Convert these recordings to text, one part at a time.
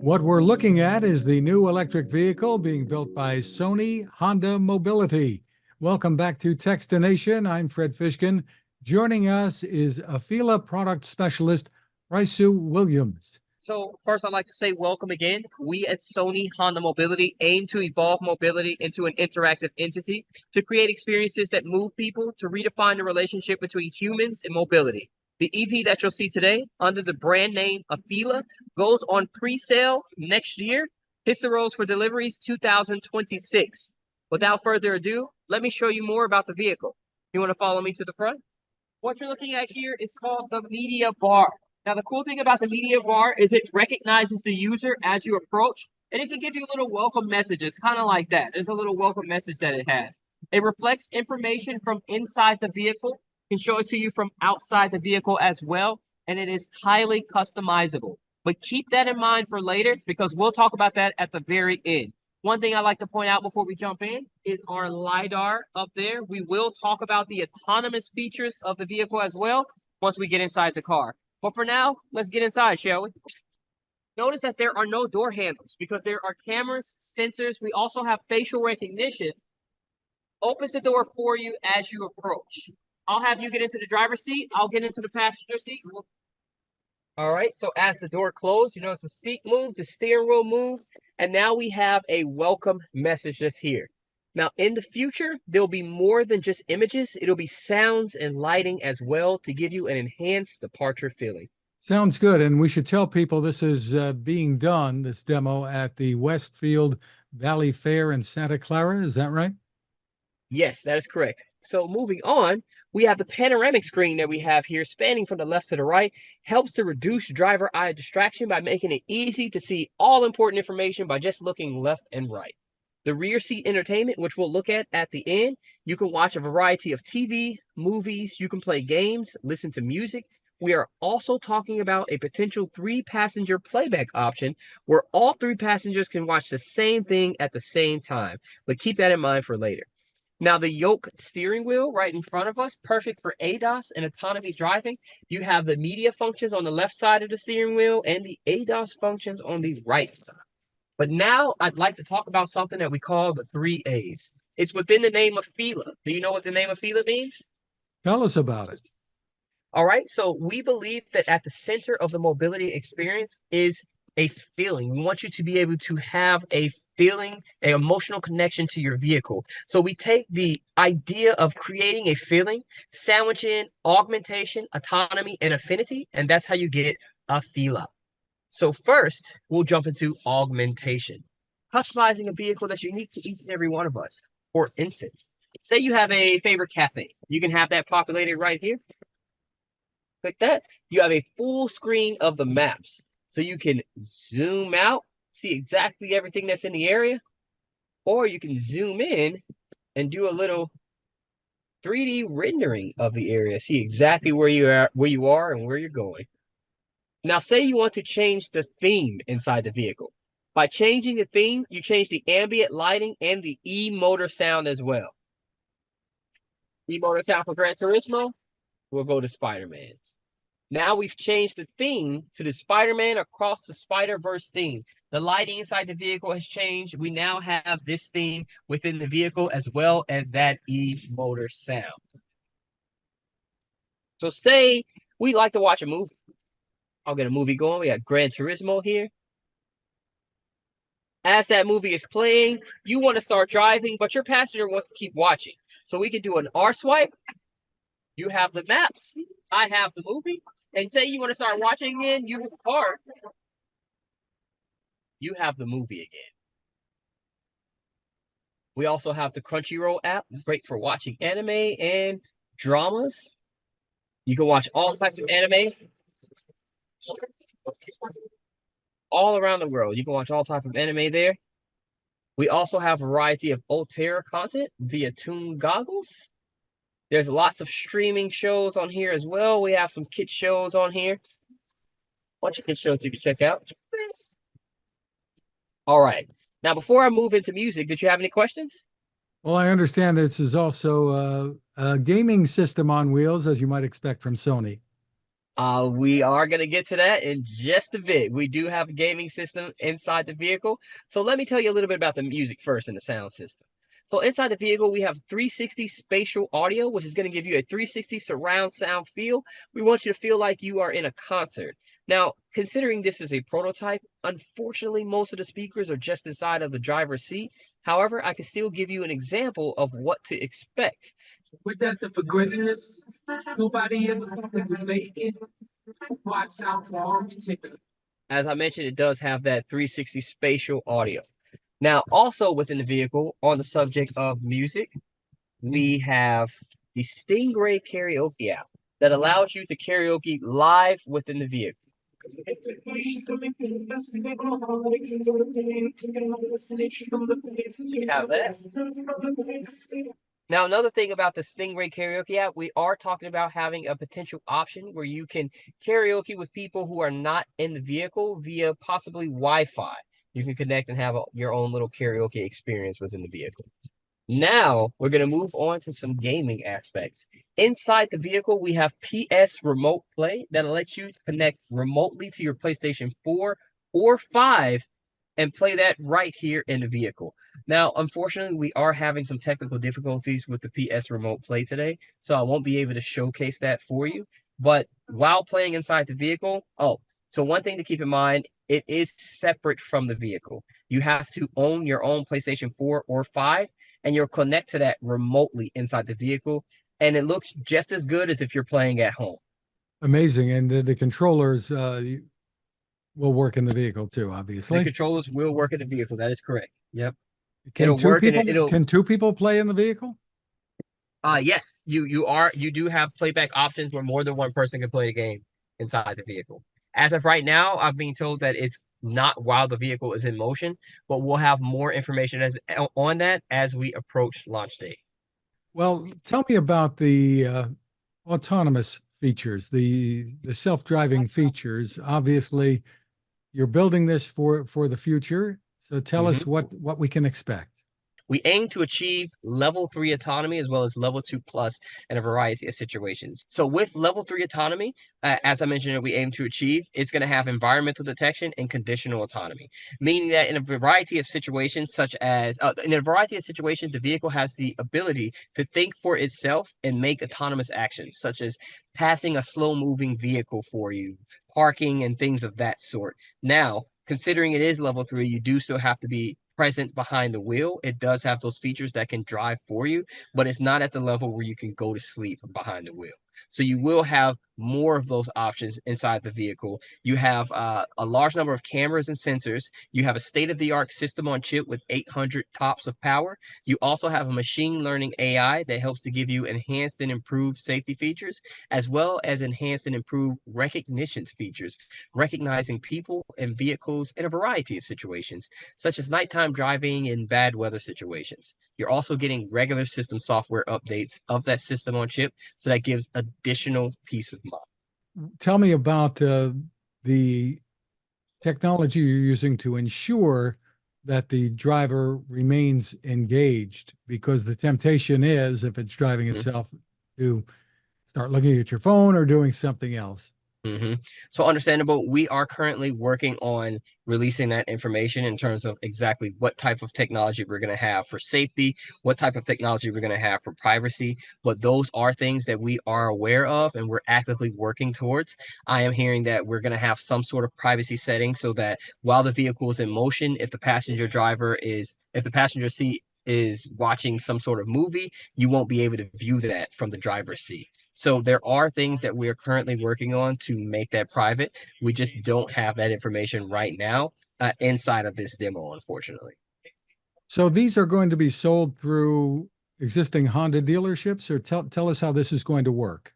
What we're looking at is the new electric vehicle being built by Sony Honda Mobility. Welcome back to Techstination. I'm Fred Fishkin. Joining us is AFEELA product specialist Raisu Williams. So first, I'd like to say welcome again. We at Sony Honda Mobility aim to evolve mobility into an interactive entity to create experiences that move people, to redefine the relationship between humans and mobility. The EV that you'll see today under the brand name AFEELA goes on pre-sale next year. Hits the roads for deliveries 2026. Without further ado, let me show you more about the vehicle. You want to follow me to the front? What you're looking at here is called the media bar. Now, the cool thing about the media bar is it recognizes the user as you approach, and it can give you little welcome messages, kind of like that. There's a little welcome message that it has. It reflects information from inside the vehicle, can show it to you from outside the vehicle as well, and it is highly customizable. But keep that in mind for later, because we'll talk about that at the very end. One thing I like to point out before we jump in is our LiDAR up there. We will talk about the autonomous features of the vehicle as well once we get inside the car. But for now, let's get inside, shall we? Notice that there are no door handles because there are cameras, sensors. We also have facial recognition. Opens the door for you as you approach. I'll have you get into the driver's seat. I'll get into the passenger seat. All right, so as the door closed, you notice the seat moved, the steering wheel moved, and now we have a welcome message just here. Now, in the future, there'll be more than just images. It'll be sounds and lighting as well to give you an enhanced departure feeling. Sounds good. And we should tell people this is being done, this demo, at the Westfield Valley Fair in Santa Clara. Is that right? Yes, that is correct. So moving on, we have the panoramic screen that we have here spanning from the left to the right. Helps to reduce driver eye distraction by making it easy to see all important information by just looking left and right. The rear seat entertainment, which we'll look at the end, you can watch a variety of TV, movies, you can play games, listen to music. We are also talking about a potential 3-passenger playback option where all 3 passengers can watch the same thing at the same time, but keep that in mind for later. Now, the yoke steering wheel right in front of us, perfect for ADAS and autonomy driving. You have the media functions on the left side of the steering wheel and the ADAS functions on the right side. But now I'd like to talk about something that we call the 3 A's. It's within the name of AFEELA. Do you know what the name of AFEELA means? Tell us about it. All right, so we believe that at the center of the mobility experience is a feeling. We want you to be able to have a feeling, an emotional connection to your vehicle. So we take the idea of creating a feeling, sandwich in augmentation, autonomy, and affinity, and that's how you get AFEELA. So first, we'll jump into augmentation. Customizing a vehicle that's unique to each and every one of us. For instance, say you have a favorite cafe. You can have that populated right here. Click that. You have a full screen of the maps. So you can zoom out, see exactly everything that's in the area. Or you can zoom in and do a little 3D rendering of the area. See exactly where you are and where you're going. Now, say you want to change the theme inside the vehicle. By changing the theme, you change the ambient lighting and the e-motor sound as well. E-motor sound for Gran Turismo, we'll go to Spider-Man. Now we've changed the theme to the Spider-Man Across the Spider-Verse theme. The lighting inside the vehicle has changed. We now have this theme within the vehicle as well as that e-motor sound. So say we like to watch a movie. I'll get a movie going. We have Gran Turismo here. As that movie is playing, you want to start driving, but your passenger wants to keep watching. So we can do an R swipe. You have the maps. I have the movie. And say you want to start watching again, you have the car. You have the movie again. We also have the Crunchyroll app, great for watching anime and dramas. You can watch all types of anime. All around the world. You can watch all types of anime there. We also have a variety of Ultra content via Toon Goggles. There's lots of streaming shows on here as well. We have some kid shows on here. Bunch of kid shows you can check out. All right. Now, before I move into music, did you have any questions? Well, I understand this is also a gaming system on wheels, as you might expect from Sony. We are going to get to that in just a bit. We do have a gaming system inside the vehicle. So let me tell you a little bit about the music first and the sound system. So inside the vehicle, we have 360 spatial audio, which is going to give you a 360 surround sound feel. We want you to feel like you are in a concert. Now, considering this is a prototype, unfortunately, most of the speakers are just inside of the driver's seat. However, I can still give you an example of what to expect. We're destined for greatness. Nobody ever wanted to make it. Watch out for architecture. As I mentioned, it does have that 360 spatial audio. Now, also within the vehicle, on the subject of music, we have the Stingray karaoke app that allows you to karaoke live within the vehicle. You have that. Now, another thing about the Stingray karaoke app, we are talking about having a potential option where you can karaoke with people who are not in the vehicle via possibly Wi-Fi. You can connect and have your own little karaoke experience within the vehicle. Now, we're going to move on to some gaming aspects. Inside the vehicle, we have PS Remote Play that lets you connect remotely to your PlayStation 4 or 5 and play that right here in the vehicle. Now, unfortunately, we are having some technical difficulties with the PS Remote Play today, so I won't be able to showcase that for you. But while playing inside the vehicle, so one thing to keep in mind, it is separate from the vehicle. You have to own your own PlayStation 4 or 5, and you'll connect to that remotely inside the vehicle, and it looks just as good as if you're playing at home. Amazing. And the controllers will work in the vehicle too, obviously. The controllers will work in the vehicle. That is correct. Yep. Can two people play in the vehicle? Yes, you do have playback options where more than one person can play the game inside the vehicle. As of right now, I'm being told that it's not while the vehicle is in motion, but we'll have more information on that as we approach launch date. Well, tell me about the autonomous features, the self-driving features. Obviously, you're building this for the future. So tell us what we can expect. We aim to achieve level 3 autonomy as well as level 2 plus in a variety of situations. So with level 3 autonomy, as I mentioned, we aim to achieve, it's going to have environmental detection and conditional autonomy, meaning that in a variety of situations, the vehicle has the ability to think for itself and make autonomous actions, such as passing a slow-moving vehicle for you, parking, and things of that sort. Now, considering it is level 3, you do still have to be present behind the wheel. It does have those features that can drive for you, but it's not at the level where you can go to sleep behind the wheel. So you will have more of those options inside the vehicle. You have a large number of cameras and sensors. You have a state-of-the-art system on chip with 800 TOPS of power. You also have a machine learning AI that helps to give you enhanced and improved safety features, as well as enhanced and improved recognition features, recognizing people and vehicles in a variety of situations, such as nighttime driving and bad weather situations. You're also getting regular system software updates of that system on chip, so that gives additional peace of mind. Tell me about the technology you're using to ensure that the driver remains engaged, because the temptation is, if it's driving itself, to start looking at your phone or doing something else. So understandable. We are currently working on releasing that information in terms of exactly what type of technology we're going to have for safety, what type of technology we're going to have for privacy. But those are things that we are aware of and we're actively working towards. I am hearing that we're going to have some sort of privacy setting so that while the vehicle is in motion, if the passenger seat is watching some sort of movie, you won't be able to view that from the driver's seat. So there are things that we are currently working on to make that private. We just don't have that information right now inside of this demo, unfortunately. So these are going to be sold through existing Honda dealerships, or tell us how this is going to work.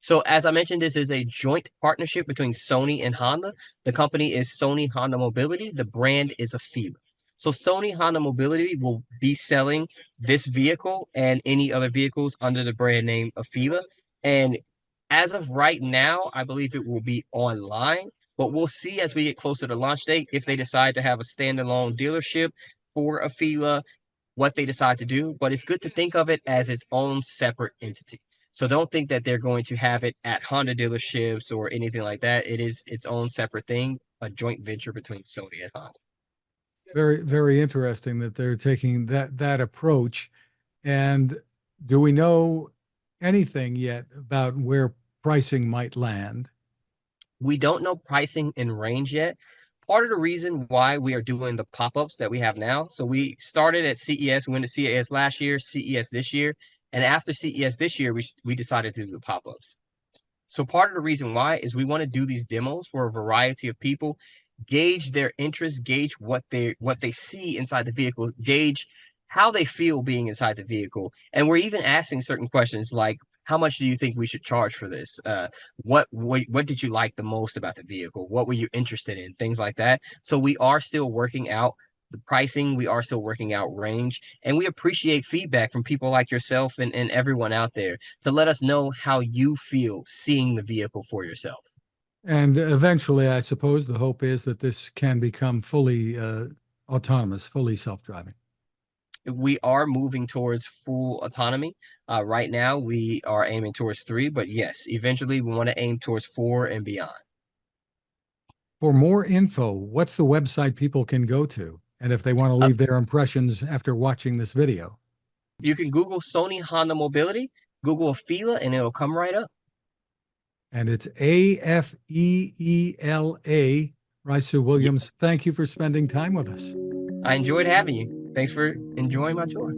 So as I mentioned, this is a joint partnership between Sony and Honda. The company is Sony Honda Mobility. The brand is AFEELA. So Sony Honda Mobility will be selling this vehicle and any other vehicles under the brand name AFEELA. And as of right now, I believe it will be online, but we'll see as we get closer to launch date if they decide to have a standalone dealership for AFEELA, what they decide to do. But it's good to think of it as its own separate entity. So don't think that they're going to have it at Honda dealerships or anything like that. It is its own separate thing, a joint venture between Sony and Honda. Very, very interesting that they're taking that approach. And do we know anything yet about where pricing might land? We don't know pricing and range yet. Part of the reason why we are doing the pop-ups that we have now. So we started at CES, we went to CES last year, CES this year, and after CES this year, we decided to do the pop-ups. So part of the reason why is we want to do these demos for a variety of people, gauge their interest, gauge what they see inside the vehicle, gauge how they feel being inside the vehicle. And we're even asking certain questions like, how much do you think we should charge for this? What did you like the most about the vehicle? What were you interested in? Things like that. So we are still working out the pricing. We are still working out range, and we appreciate feedback from people like yourself and everyone out there to let us know how you feel seeing the vehicle for yourself. And eventually, I suppose the hope is that this can become fully autonomous, fully self-driving. We are moving towards full autonomy. Right now, we are aiming towards 3, but yes, eventually we want to aim towards 4 and beyond. For more info, what's the website people can go to? And if they want to leave their impressions after watching this video? You can Google Sony Honda Mobility, Google AFEELA, and it'll come right up. And it's AFEELA, Raisu Williams. Thank you for spending time with us. I enjoyed having you. Thanks for enjoying my tour.